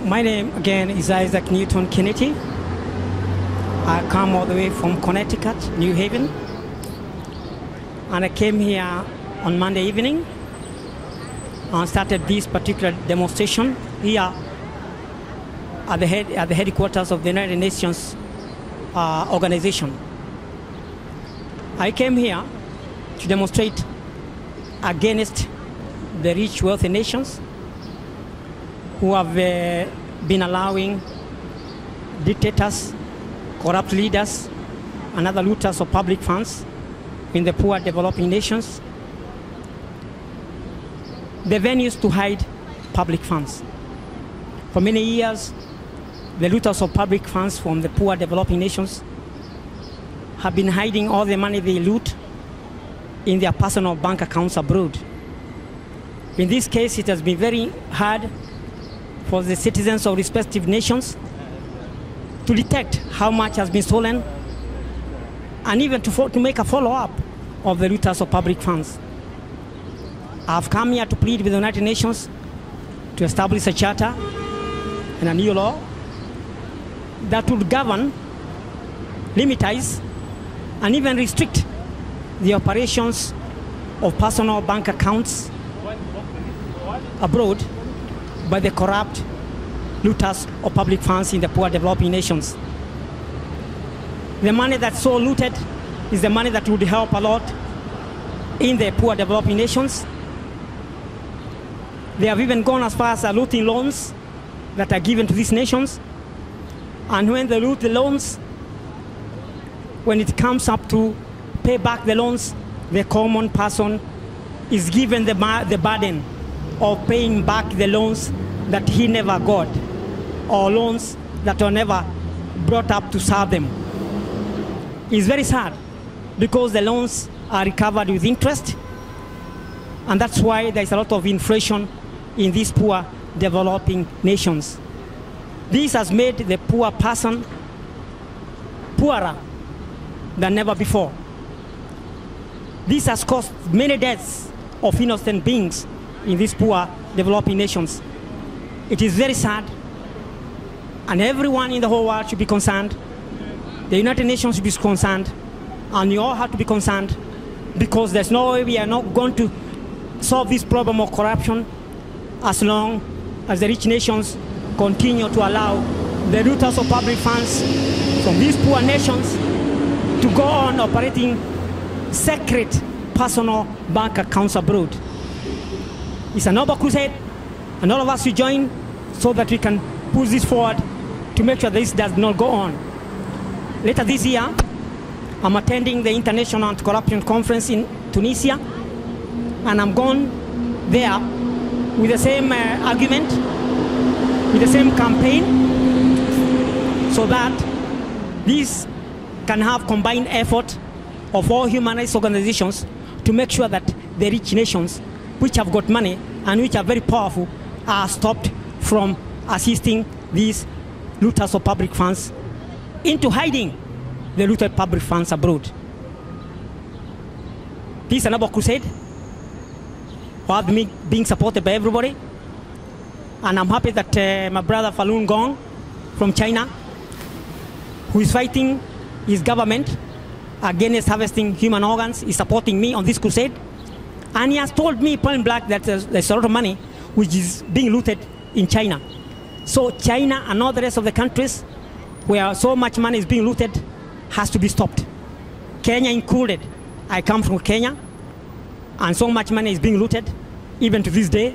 My name again is Isaac Newton Kinity. I come all the way from Connecticut, New Haven, and I came here on Monday evening and started this particular demonstration here at the headquarters of the United Nations organization. I came here to demonstrate against the rich, wealthy nations who have been allowing dictators, corrupt leaders, and other looters of public funds in the poor developing nations the venues to hide public funds. For many years, the looters of public funds from the poor developing nations have been hiding all the money they loot in their personal bank accounts abroad. In this case, it has been very hard for the citizens of respective nations to detect how much has been stolen and even to make a follow-up of the looters of public funds. I've come here to plead with the United Nations to establish a charter and a new law that would govern, limitize, and even restrict the operations of personal bank accounts abroad by the corrupt looters of public funds in the poor developing nations. The money that's so looted is the money that would help a lot in the poor developing nations. They have even gone as far as looting loans that are given to these nations. And when they loot the loans, when it comes up to pay back the loans, the common person is given the burden of paying back the loans that he never got, or loans that were never brought up to serve them. It's very sad because the loans are recovered with interest, and that's why there's a lot of inflation in these poor developing nations. This has made the poor person poorer than never before. This has caused many deaths of innocent beings in these poor developing nations. It is very sad, and everyone in the whole world should be concerned. The United Nations should be concerned, and you all have to be concerned, because there's no way we are not going to solve this problem of corruption as long as the rich nations continue to allow the looters of public funds from these poor nations to go on operating secret personal bank accounts abroad. It's a noble crusade, and all of us should join so that we can push this forward to make sure this does not go on. Later this year, I'm attending the International Anti-Corruption Conference in Tunisia, and I'm going there with the same argument, with the same campaign, so that this can have combined effort of all human rights organizations to make sure that the rich nations which have got money and which are very powerful are stopped from assisting these looters of public funds into hiding the looted public funds abroad. This is a noble crusade, being supported by everybody, and I'm happy that my brother Falun Gong from China, who is fighting his government against harvesting human organs, is supporting me on this crusade. And he has told me point blank that there's a lot of money which is being looted in China. So China and all the rest of the countries where so much money is being looted has to be stopped. Kenya included. I come from Kenya, and so much money is being looted even to this day,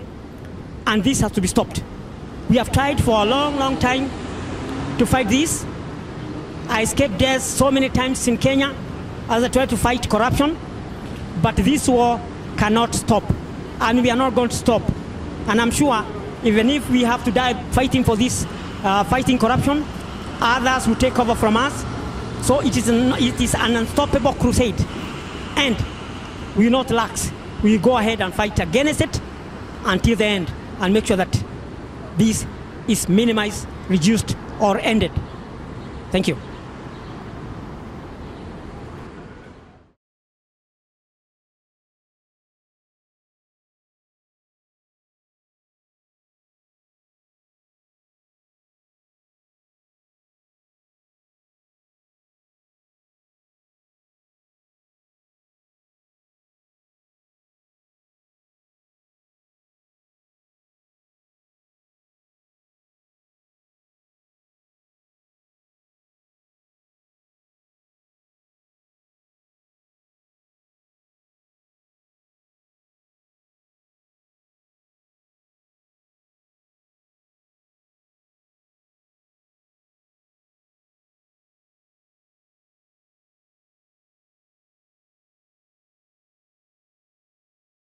and this has to be stopped. We have tried for a long, long time to fight this. I escaped death so many times in Kenya as I tried to fight corruption, but this war cannot stop, and we are not going to stop. And I'm sure even if we have to die fighting for this, fighting corruption, others will take over from us. So it is an unstoppable crusade, and we will not relax. We will go ahead and fight against it until the end, and make sure that this is minimized, reduced, or ended. Thank you.